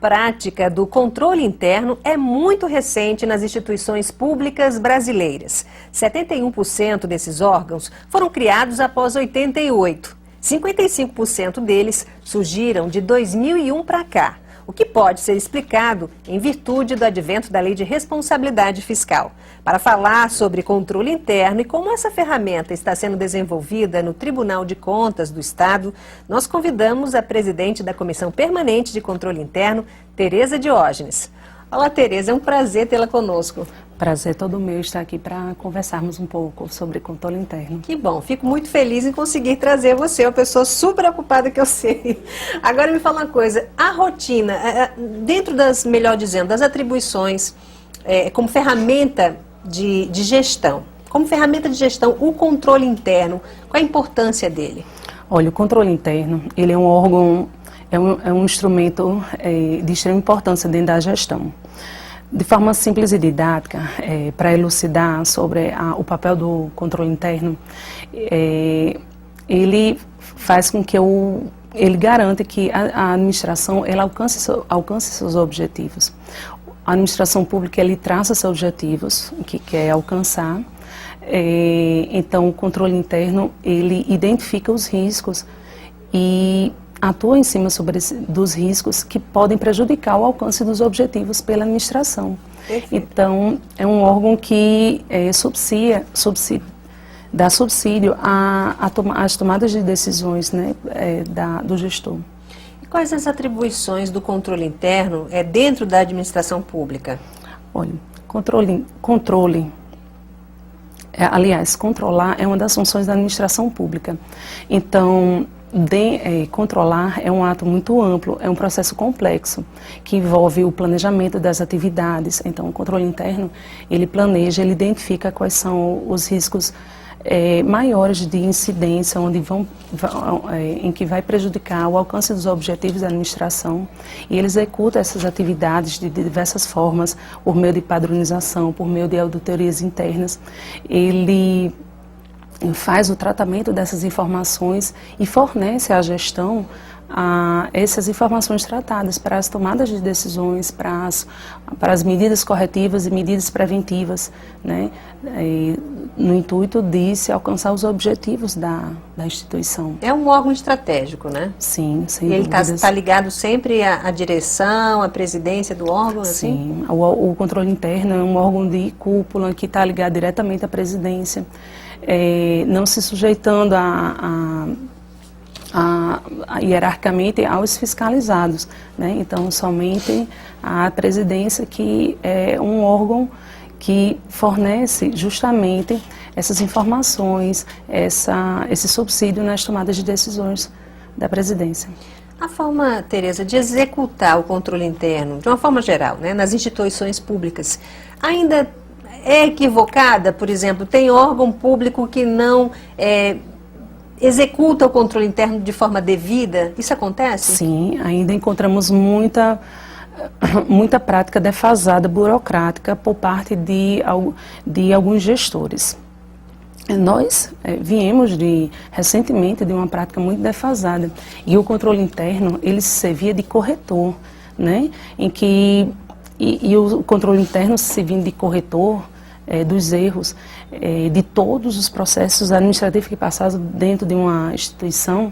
prática do controle interno é muito recente nas instituições públicas brasileiras. 71% desses órgãos foram criados após 88. 55% deles surgiram de 2001 para cá, o que pode ser explicado em virtude do advento da Lei de Responsabilidade Fiscal. Para falar sobre controle interno e como essa ferramenta está sendo desenvolvida no Tribunal de Contas do Estado, nós convidamos a presidente da Comissão Permanente de Controle Interno, Tereza Diógenes. Olá, Tereza, é um prazer tê-la conosco. Prazer todo meu estar aqui para conversarmos um pouco sobre controle interno. Que bom, fico muito feliz em conseguir trazer você, uma pessoa super ocupada que eu sei. Agora me fala uma coisa, a rotina, dentro das, melhor dizendo, das atribuições como ferramenta de gestão, o controle interno, qual a importância dele? Olha, o controle interno, ele é um órgão, é um instrumento de extrema importância dentro da gestão. De forma simples e didática, para elucidar sobre o papel do controle interno, ele faz com que ele garante que a administração ela alcance seus objetivos. A administração pública ele traça seus objetivos que quer alcançar. Então, o controle interno ele identifica os riscos e atua em cima dos riscos que podem prejudicar o alcance dos objetivos pela administração. Perfeito. Então, é um órgão que dá subsídio às tomadas de decisões, né, do gestor. E quais as atribuições do controle interno dentro da administração pública? Olha, controlar é uma das funções da administração pública. Então, controlar é um ato muito amplo, é um processo complexo, que envolve o planejamento das atividades. Então, o controle interno, ele planeja, ele identifica quais são os riscos maiores de incidência, em que vai prejudicar o alcance dos objetivos da administração, e ele executa essas atividades de diversas formas, por meio de padronização, por meio de auditorias internas. Ele faz o tratamento dessas informações e fornece à gestão essas informações tratadas para as tomadas de decisões, para as medidas corretivas e medidas preventivas, né? No intuito de se alcançar os objetivos da instituição. É um órgão estratégico, né? Sim, sem dúvidas. E ele está ligado sempre à direção, à presidência do órgão, assim? Sim, o controle interno é um órgão de cúpula que está ligado diretamente à presidência. Não se sujeitando hierarquicamente aos fiscalizados, né? Então, somente a presidência, que é um órgão que fornece justamente essas informações, esse subsídio nas tomadas de decisões da presidência. A forma, Tereza, de executar o controle interno, de uma forma geral, né, nas instituições públicas, ainda é equivocada? Por exemplo, tem órgão público que não executa o controle interno de forma devida? Isso acontece? Sim, ainda encontramos muita prática defasada, burocrática, por parte de alguns gestores. Nós viemos recentemente de uma prática muito defasada, e o controle interno ele servia de corretor, né? E o controle interno servindo de corretor dos erros de todos os processos administrativos que passaram dentro de uma instituição,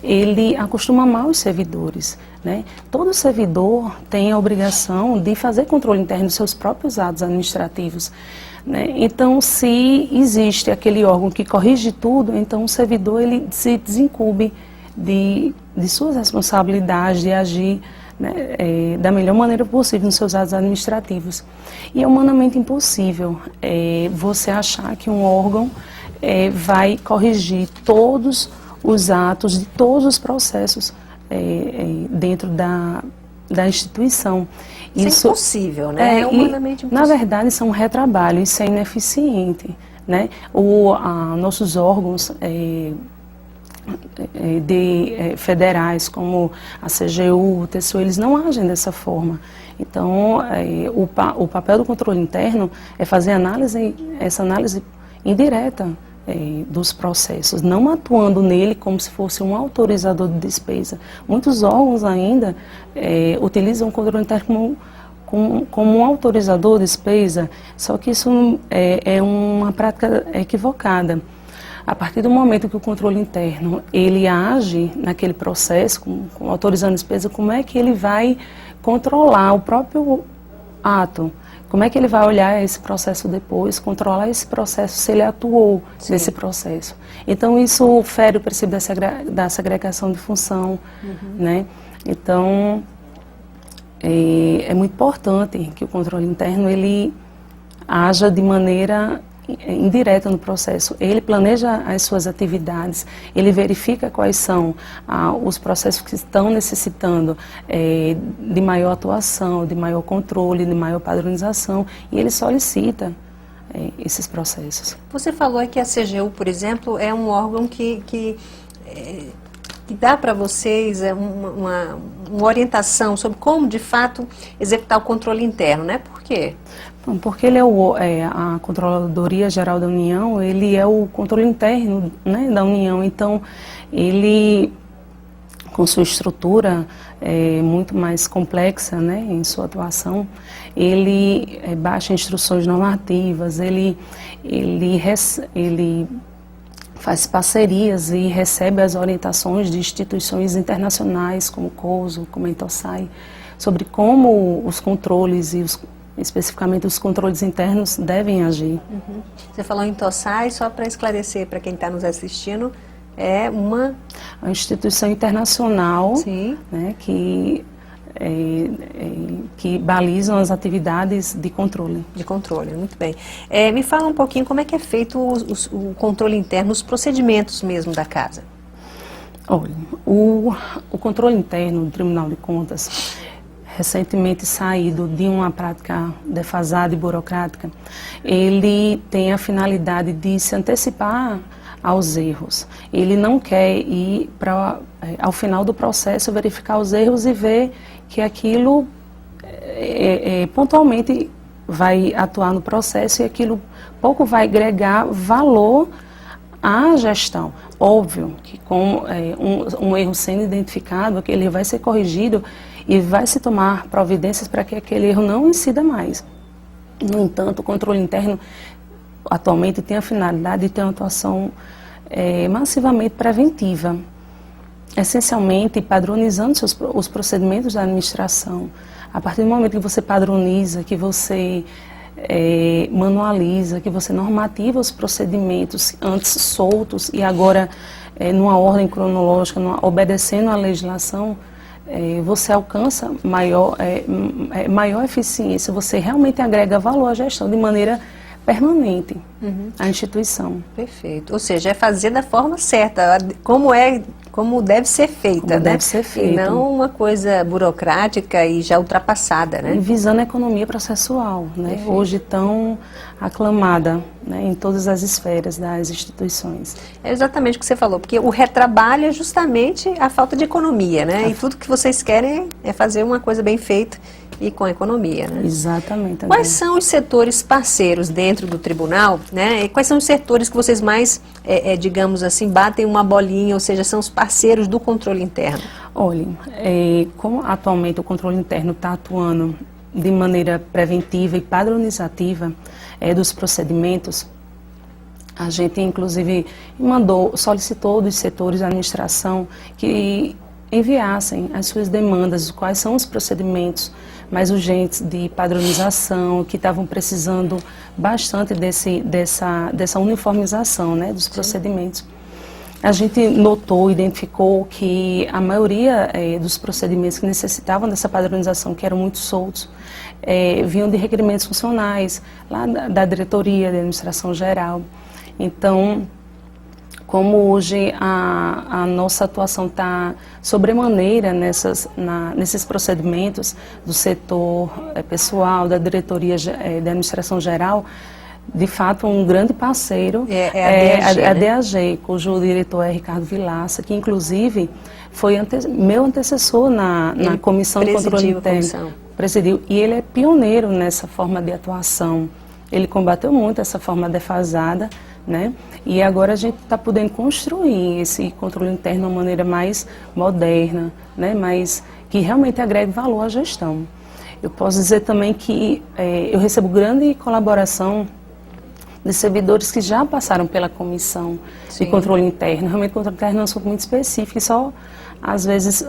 ele acostuma mal os servidores, né? Todo servidor tem a obrigação de fazer controle interno dos seus próprios atos administrativos, né? Então, se existe aquele órgão que corrige tudo, então o servidor ele se desincumbe de suas responsabilidades, de agir, né, da melhor maneira possível nos seus atos administrativos. E é humanamente impossível você achar que um órgão vai corrigir todos os atos de todos os processos dentro da instituição. Isso é impossível, né? É humanamente impossível. Na verdade, isso é um retrabalho, isso é ineficiente, né? Nossos órgãos federais, como a CGU, o TCU, eles não agem dessa forma. Então, o papel do controle interno é fazer essa análise indireta dos processos, não atuando nele como se fosse um autorizador de despesa. Muitos órgãos ainda utilizam o controle interno como um autorizador de despesa, só que isso é uma prática equivocada. A partir do momento que o controle interno ele age naquele processo, com autorizando despesa, como é que ele vai controlar o próprio ato? Como é que ele vai olhar esse processo depois, controlar esse processo se ele atuou nesse processo? Então, isso fere o princípio da segregação de função, né? Então, é muito importante que o controle interno ele haja de maneira indireta no processo. Ele planeja as suas atividades, ele verifica quais são os processos que estão necessitando de maior atuação, de maior controle, de maior padronização, e ele solicita esses processos. Você falou que a CGU, por exemplo, é um órgão que dá para vocês uma orientação sobre como, de fato, executar o controle interno, né? Por quê? Bom, porque ele a Controladoria Geral da União, ele é o controle interno, né, da União. Então, ele, com sua estrutura muito mais complexa, né, em sua atuação, ele baixa instruções normativas, ele faz parcerias e recebe as orientações de instituições internacionais como o COSO, como a Intosai, sobre como os controles especificamente os controles internos devem agir. Você falou em Intosai, só para esclarecer para quem está nos assistindo, é uma instituição internacional, né, que balizam as atividades de controle. De controle, muito bem. Me fala um pouquinho como é que é feito o controle interno, os procedimentos mesmo da casa. Olha, o controle interno do Tribunal de Contas, recentemente saído de uma prática defasada e burocrática, ele tem a finalidade de se antecipar aos erros. Ele não quer ir ao final do processo verificar os erros e ver que aquilo pontualmente vai atuar no processo e aquilo pouco vai agregar valor à gestão. Óbvio que com um erro sendo identificado, ele vai ser corrigido e vai se tomar providências para que aquele erro não incida mais. No entanto, o controle interno atualmente tem a finalidade de ter uma atuação massivamente preventiva, essencialmente padronizando os procedimentos da administração. A partir do momento que você padroniza, que você manualiza, que você normativa os procedimentos antes soltos e agora numa ordem cronológica, obedecendo à legislação, você alcança maior eficiência, você realmente agrega valor à gestão de maneira permanente à instituição. Perfeito. Ou seja, é fazer da forma certa, como deve ser feita, como deve ser feita. E não uma coisa burocrática e já ultrapassada, né? E visando a economia processual, né? Hoje tão aclamada, né, em todas as esferas das instituições. É exatamente o que você falou, porque o retrabalho é justamente a falta de economia, né? E tudo que vocês querem é fazer uma coisa bem feita e com economia, né? Exatamente. Quais são os setores parceiros dentro do tribunal, né? E quais são os setores que vocês mais, digamos assim, batem uma bolinha, ou seja, são os parceiros do controle interno? Olha, como atualmente o controle interno está atuando de maneira preventiva e padronizativa dos procedimentos, a gente inclusive solicitou dos setores da administração que enviassem as suas demandas, quais são os procedimentos mais urgentes de padronização, que estavam precisando bastante dessa uniformização, né, dos procedimentos. A gente notou, identificou que a maioria dos procedimentos que necessitavam dessa padronização, que eram muito soltos, vinham de requerimentos funcionais, lá da diretoria, da administração geral. Então, como hoje a nossa atuação está sobremaneira nesses procedimentos do setor pessoal, da diretoria da administração geral, de fato um grande parceiro é a DAG, cujo diretor é Ricardo Vilaça, que inclusive foi meu antecessor na Comissão de Controle Interno. Presidiu, e ele é pioneiro nessa forma de atuação. Ele combateu muito essa forma defasada, né? E agora a gente está podendo construir esse controle interno de uma maneira mais moderna, né? Mas que realmente agregue valor à gestão. Eu posso dizer também que eu recebo grande colaboração de servidores que já passaram pela comissão de controle interno. Realmente o controle interno é um assunto muito específico e só, às vezes,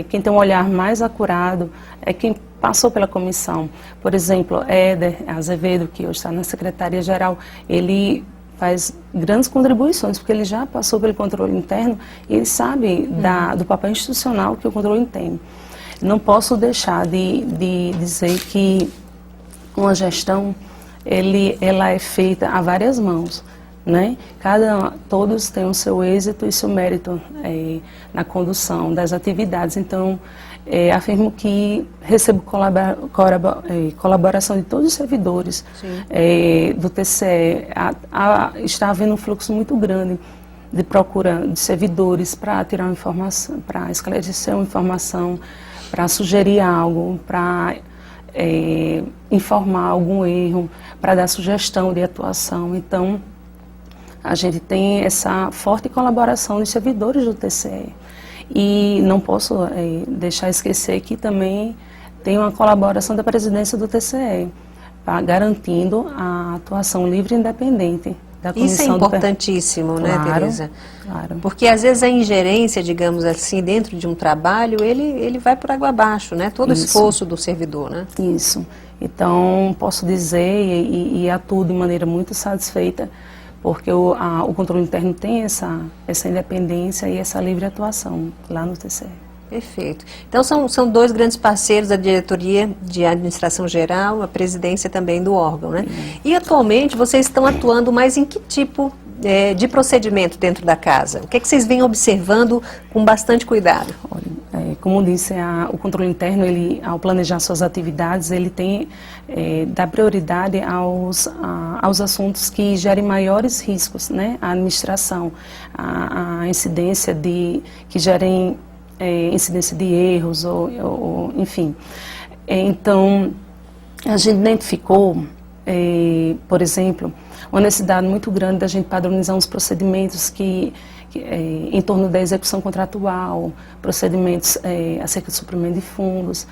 quem tem um olhar mais acurado é quem passou pela comissão. Por exemplo, Éder Azevedo, que hoje está na Secretaria-Geral, ele faz grandes contribuições, porque ele já passou pelo controle interno e ele sabe do papel institucional que o controle tem. Não posso deixar de dizer que uma gestão, ela é feita a várias mãos, né? Todos têm o seu êxito e seu mérito na condução das atividades. Então, afirmo que recebo colaboração de todos os servidores do TCE. Está havendo um fluxo muito grande de procura de servidores para tirar uma informação, para esclarecer uma informação, para sugerir algo, para informar algum erro, para dar sugestão de atuação. Então, a gente tem essa forte colaboração dos servidores do TCE. E não posso deixar esquecer que também tem uma colaboração da presidência do TCE, garantindo a atuação livre e independente da comissão. Isso é importantíssimo, né, Tereza? Claro. Porque às vezes a ingerência, digamos assim, dentro de um trabalho, ele vai por água abaixo, né? Todo o esforço do servidor, né? Isso. Então, posso dizer e atuo de maneira muito satisfeita, porque o controle interno tem essa independência e essa livre atuação lá no TCE. Perfeito. Então, são dois grandes parceiros, a diretoria de administração geral, a presidência também do órgão, né? E atualmente vocês estão atuando mais em que tipo de procedimento dentro da casa? O que é que vocês vêm observando com bastante cuidado? Olha, como disse, o controle interno, ao planejar suas atividades, ele tem dá prioridade aos assuntos que gerem maiores riscos, né? A administração, a incidência que gerem incidência de erros, enfim. Então, a gente identificou, por exemplo, uma necessidade muito grande da gente padronizar uns procedimentos em torno da execução contratual, procedimentos acerca do suprimento de fundos,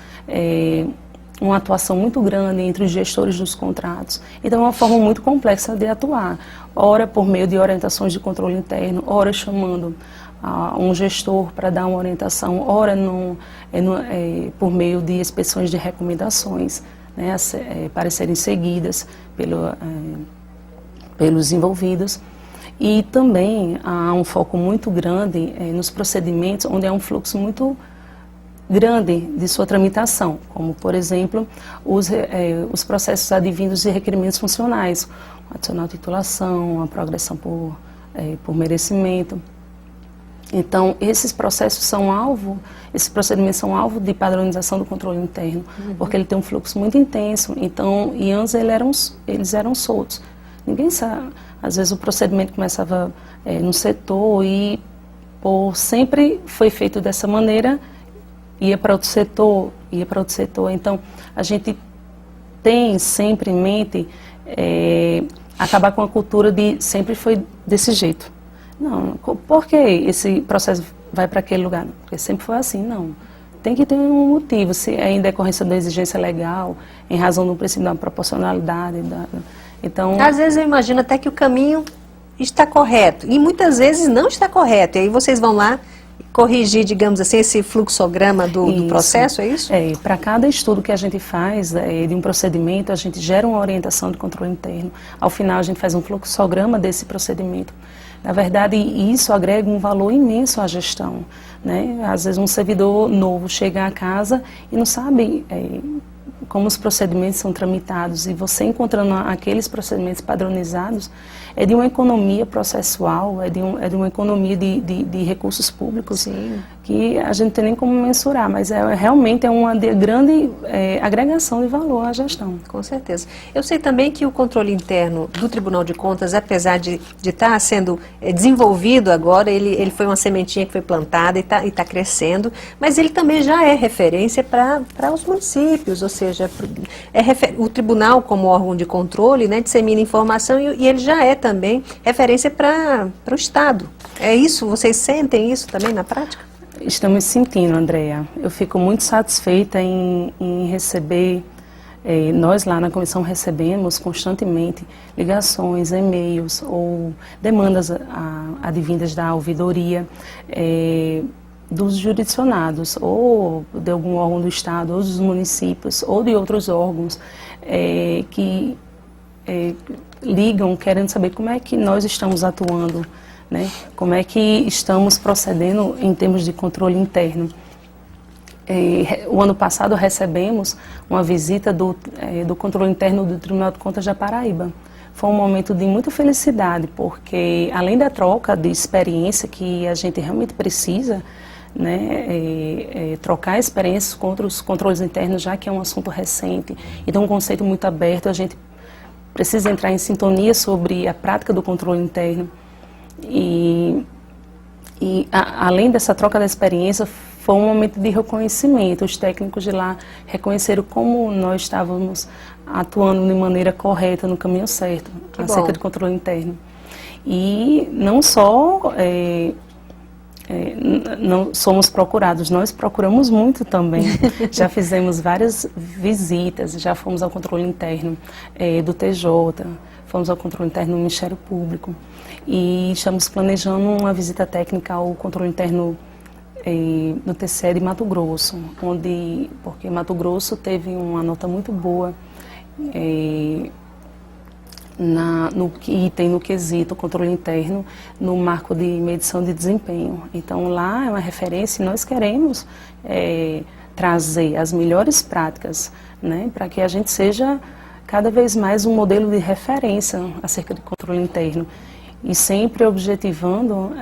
uma atuação muito grande entre os gestores dos contratos. Então, é uma forma muito complexa de atuar, ora por meio de orientações de controle interno, ora chamando um gestor para dar uma orientação, ora por meio de inspeções de recomendações, né, para serem seguidas pelos envolvidos. E também há um foco muito grande nos procedimentos onde há um fluxo muito grande de sua tramitação, como, por exemplo, os processos advindos de requerimentos funcionais, a adicional titulação, a progressão por merecimento. Então, esses procedimentos são alvo de padronização do controle interno, porque ele tem um fluxo muito intenso. Então, e antes eles eram soltos. Ninguém sabe, às vezes o procedimento começava no setor e sempre foi feito dessa maneira, ia para outro setor. Então, a gente tem sempre em mente acabar com a cultura de sempre foi desse jeito. Não, por que esse processo vai para aquele lugar? Porque sempre foi assim, não. Tem que ter um motivo, se é em decorrência da exigência legal, em razão do princípio da proporcionalidade. Então, às vezes eu imagino até que o caminho está correto, e muitas vezes não está correto. E aí vocês vão lá corrigir, digamos assim, esse fluxograma do processo, é isso? Para cada estudo que a gente faz de um procedimento, a gente gera uma orientação de controle interno. Ao final, a gente faz um fluxograma desse procedimento. Na verdade, isso agrega um valor imenso à gestão, né? Às vezes um servidor novo chega à casa e não sabe como os procedimentos são tramitados, e você encontrando aqueles procedimentos padronizados, de uma economia processual, de uma economia de recursos públicos que a gente não tem nem como mensurar, mas realmente é uma grande agregação de valor à gestão. Com certeza. Eu sei também que o controle interno do Tribunal de Contas, apesar de estar sendo desenvolvido agora, ele foi uma sementinha que foi plantada e está crescendo, mas ele também já é referência para os municípios, ou seja, o tribunal como órgão de controle, né, dissemina informação e ele já é também referência para o Estado. É isso? Vocês sentem isso também na prática? Estamos sentindo, Andréa. Eu fico muito satisfeita em receber, nós lá na comissão recebemos constantemente ligações, e-mails ou demandas advindas da ouvidoria dos jurisdicionados, ou de algum órgão do Estado, ou dos municípios, ou de outros órgãos que ligam querendo saber como é que nós estamos atuando, né? Como é que estamos procedendo em termos de controle interno. O ano passado recebemos uma visita do controle interno do Tribunal de Contas da Paraíba. Foi um momento de muita felicidade, porque além da troca de experiência que a gente realmente precisa, né, trocar experiências com outros controles internos, já que é um assunto recente, então um conceito muito aberto, a gente precisa entrar em sintonia sobre a prática do controle interno. Além dessa troca da experiência, foi um momento de reconhecimento. Os técnicos de lá reconheceram como nós estávamos atuando de maneira correta, no caminho certo, acerca do controle interno. E não só não somos procurados, nós procuramos muito também. Já fizemos várias visitas, já fomos ao controle interno do TJ, fomos ao controle interno do Ministério Público e estamos planejando uma visita técnica ao controle interno no TCE de Mato Grosso, porque Mato Grosso teve uma nota muito boa no item, no quesito controle interno, no marco de medição de desempenho. Então lá é uma referência e nós queremos trazer as melhores práticas, né, para que a gente seja cada vez mais um modelo de referência acerca de controle interno e sempre objetivando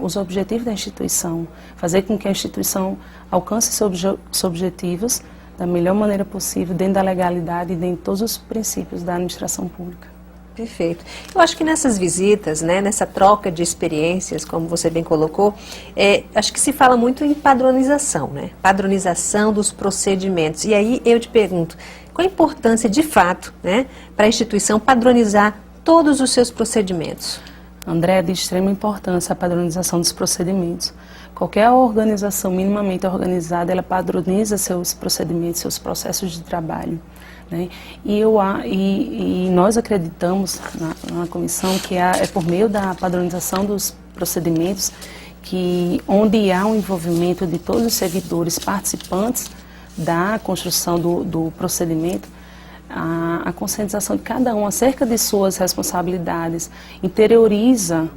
os objetivos da instituição, fazer com que a instituição alcance seus objetivos da melhor maneira possível, dentro da legalidade e dentro de todos os princípios da administração pública. Perfeito. Eu acho que nessas visitas, né, nessa troca de experiências, como você bem colocou, acho que se fala muito em padronização, né? Padronização dos procedimentos. E aí eu te pergunto, qual a importância de fato, né, para a instituição padronizar todos os seus procedimentos? André, é de extrema importância a padronização dos procedimentos. Qualquer organização minimamente organizada, ela padroniza seus procedimentos, seus processos de trabalho, né? E nós acreditamos na comissão que é por meio da padronização dos procedimentos que onde há um envolvimento de todos os servidores participantes da construção do procedimento, a conscientização de cada um acerca de suas responsabilidades, interioriza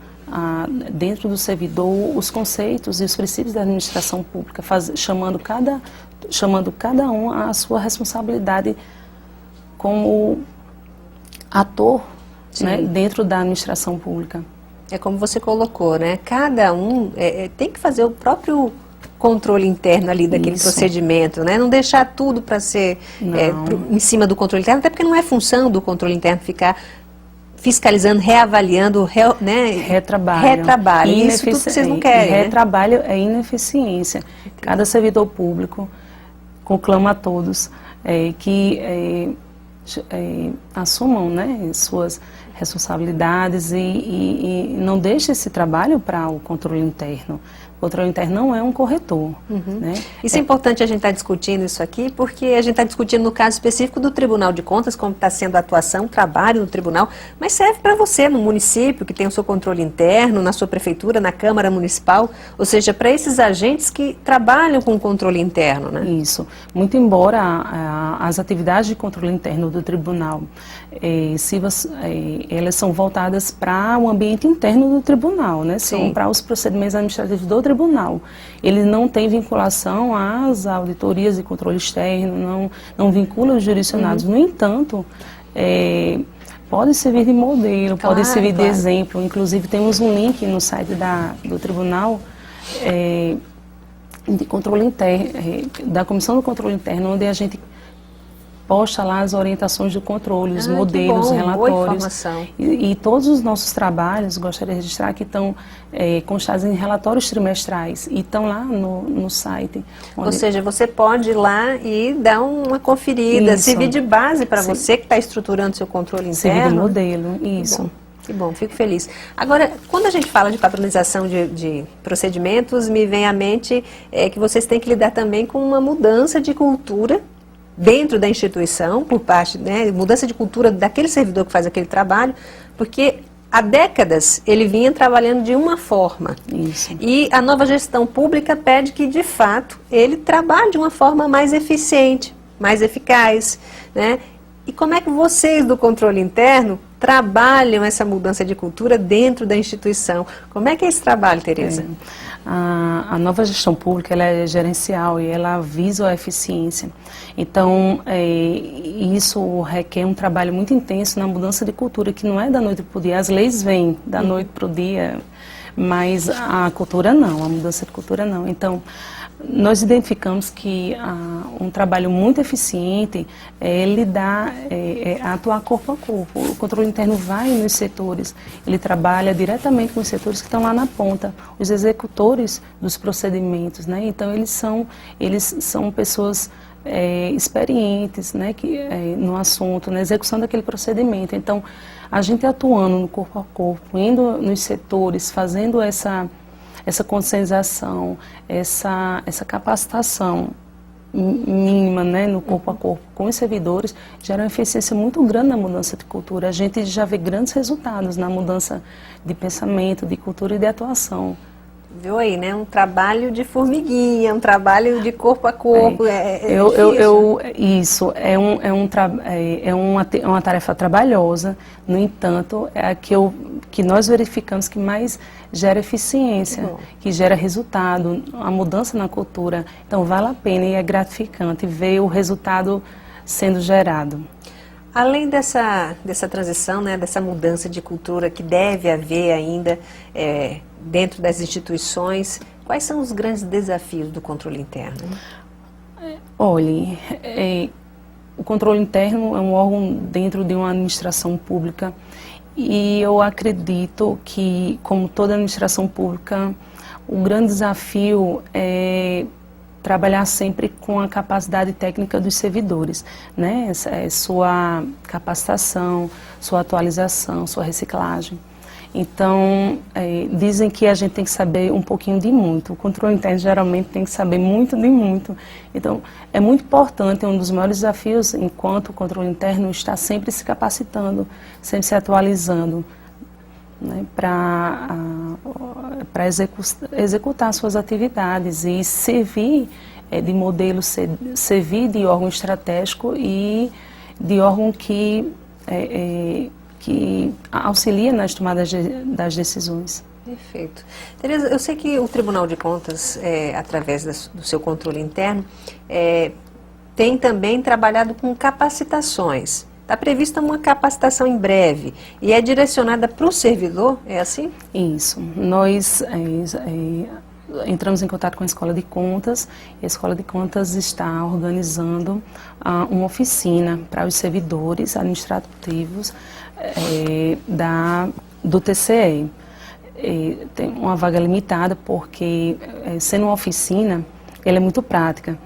dentro do servidor os conceitos e os princípios da administração pública, chamando cada um à sua responsabilidade como ator, né, dentro da administração pública. É como você colocou, né? Cada um tem que fazer o próprio controle interno ali daquele procedimento, né? Não deixar tudo para ser em cima do controle interno, até porque não é função do controle interno ficar fiscalizando, reavaliando, né? Retrabalho. Isso tudo que vocês não querem, retrabalho, né? É ineficiência. Cada servidor público conclama a todos que assumam, né, suas responsabilidades e não deixe esse trabalho para o controle interno. O controle interno não é um corretor. Né? Isso é importante a gente estar discutindo isso aqui, porque a gente está discutindo no caso específico do Tribunal de Contas, como está sendo a atuação, o trabalho no tribunal, mas serve para você no município, que tem o seu controle interno, na sua prefeitura, na Câmara Municipal, ou seja, para esses agentes que trabalham com o controle interno, né? Isso. Muito embora as atividades de controle interno do tribunal, elas são voltadas para o ambiente interno do tribunal, né? São para os procedimentos administrativos do tribunal. Ele não tem vinculação às auditorias de controle externo, não vincula os jurisdicionados. No entanto, pode servir de modelo, pode servir de exemplo. Inclusive, temos um link no site do tribunal de controle interno, da Comissão do Controle Interno, onde a gente posta lá as orientações do controle, os modelos, que bom, relatórios. boa informação. E todos os nossos trabalhos, gostaria de registrar, que estão constados em relatórios trimestrais e estão lá no site. Ou seja, você pode ir lá e dar uma conferida, servir de base para você que está estruturando seu controle interno. Servir de modelo, isso. Que bom, fico feliz. Agora, quando a gente fala de padronização de procedimentos, me vem à mente que vocês têm que lidar também com uma mudança de cultura dentro da instituição, por parte, mudança de cultura daquele servidor que faz aquele trabalho, porque há décadas ele vinha trabalhando de uma forma. Isso. E a nova gestão pública pede que, de fato, ele trabalhe de uma forma mais eficiente, mais eficaz, né? E como é que vocês do controle interno trabalham essa mudança de cultura dentro da instituição? Como é que é esse trabalho, Tereza? A nova gestão pública, ela é gerencial e ela visa a eficiência. Então, isso requer um trabalho muito intenso na mudança de cultura, que não é da noite para o dia. As leis vêm da noite para o dia, mas a cultura não, a mudança de cultura não. Então, nós identificamos que um trabalho muito eficiente é lidar, atuar corpo a corpo. O controle interno vai nos setores, ele trabalha diretamente com os setores que estão lá na ponta, os executores dos procedimentos, né? Então eles são pessoas experientes, né, no assunto, na execução daquele procedimento. Então a gente atuando no corpo a corpo, indo nos setores, fazendo essa conscientização, essa capacitação mínima, né, no corpo a corpo com os servidores, gera uma eficiência muito grande na mudança de cultura. A gente já vê grandes resultados na mudança de pensamento, de cultura e de atuação. Viu aí, né? Um trabalho de formiguinha, um trabalho de corpo a corpo. Isso é uma tarefa trabalhosa. No entanto, é a que nós verificamos que mais gera eficiência, que gera resultado, a mudança na cultura. Então vale a pena e é gratificante ver o resultado sendo gerado. Além dessa transição, né, dessa mudança de cultura que deve haver ainda dentro das instituições, quais são os grandes desafios do controle interno? Olhe, o controle interno é um órgão dentro de uma administração pública e eu acredito que, como toda administração pública, o grande desafio é trabalhar sempre com a capacidade técnica dos servidores, né? Sua capacitação, sua atualização, sua reciclagem. Então, dizem que a gente tem que saber um pouquinho de muito. O controle interno geralmente tem que saber muito de muito. Então, é muito importante, um dos maiores desafios, enquanto o controle interno está sempre se capacitando, sempre se atualizando, né, para executar suas atividades e servir de modelo, servir de órgão estratégico e de órgão que auxilia nas tomadas das decisões. Perfeito. Tereza, eu sei que o Tribunal de Contas, através do seu controle interno, tem também trabalhado com capacitações. Está prevista uma capacitação em breve e é direcionada para o servidor, é assim? Isso. Nós entramos em contato com a Escola de Contas e a Escola de Contas está organizando uma oficina para os servidores administrativos do TCE. Tem uma vaga limitada porque, sendo uma oficina, ela é muito prática.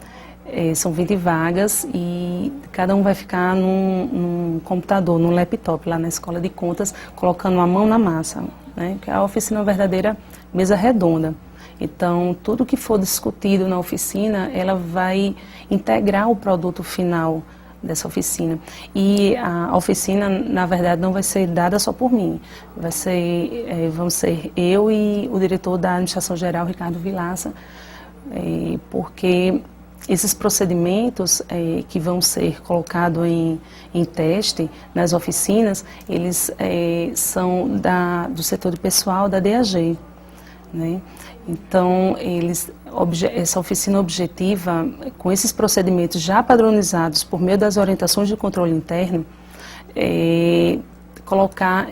São 20 vagas e cada um vai ficar num computador, num laptop lá na Escola de Contas, colocando a mão na massa, né? Que a oficina é uma verdadeira mesa redonda. Então, tudo que for discutido na oficina, ela vai integrar o produto final dessa oficina. E a oficina, na verdade, não vai ser dada só por mim. Vão ser eu e o diretor da Administração Geral, Ricardo Vilaça, porque esses procedimentos que vão ser colocados em teste nas oficinas, eles são do setor de pessoal da DAG, né? Então, essa oficina objetiva, com esses procedimentos já padronizados por meio das orientações de controle interno, colocar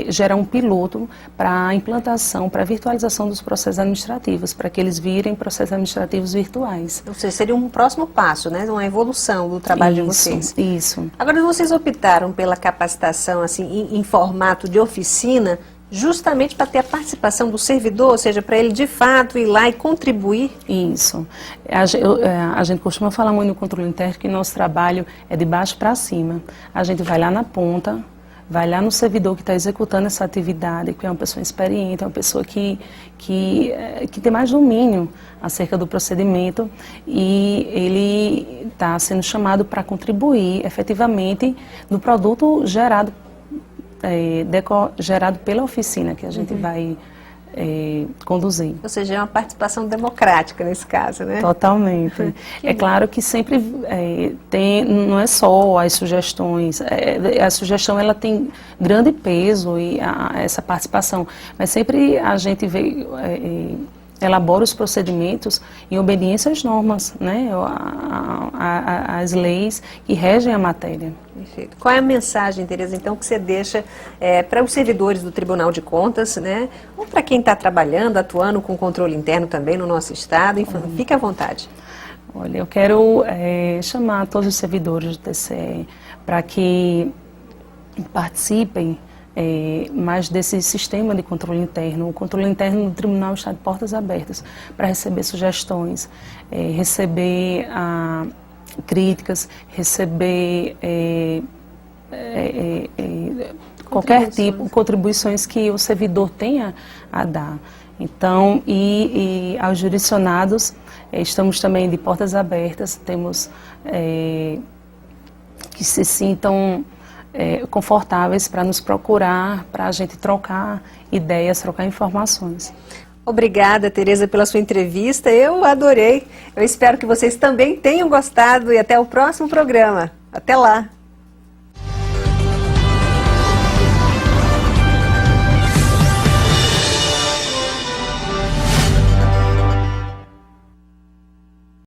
gerar um piloto para a implantação, para a virtualização dos processos administrativos, para que eles virem processos administrativos virtuais. Ou seja, seria um próximo passo, né? Uma evolução do trabalho de vocês. Isso. Agora, vocês optaram pela capacitação assim, em formato de oficina, justamente para ter a participação do servidor, ou seja, para ele de fato ir lá e contribuir? Isso. A gente costuma falar muito no controle interno que nosso trabalho é de baixo para cima. A gente vai lá na ponta, vai lá no servidor que está executando essa atividade, que é uma pessoa experiente, é uma pessoa que tem mais domínio acerca do procedimento, e ele está sendo chamado para contribuir efetivamente no produto gerado pela oficina que a gente vai conduzir. Ou seja, é uma participação democrática nesse caso, né? Totalmente. É claro que sempre não é só as sugestões, a sugestão ela tem grande peso e essa participação, mas sempre a gente elabora os procedimentos em obediência às normas, né? Às leis que regem a matéria. Perfeito. Qual é a mensagem, Tereza, então, que você deixa para os servidores do Tribunal de Contas, né? Ou para quem está trabalhando, atuando com controle interno também no nosso estado? Enfim, fique à vontade. Olha, eu quero chamar todos os servidores do TCE para que participem mais desse sistema de controle interno. O controle interno do Tribunal está de portas abertas para receber sugestões, receber críticas, receber qualquer tipo de contribuições que o servidor tenha a dar. Então, e aos jurisdicionados, estamos também de portas abertas, temos que se sintam confortáveis para nos procurar, para a gente trocar ideias, trocar informações. Obrigada, Tereza, pela sua entrevista. Eu adorei. Eu espero que vocês também tenham gostado e até o próximo programa. Até lá!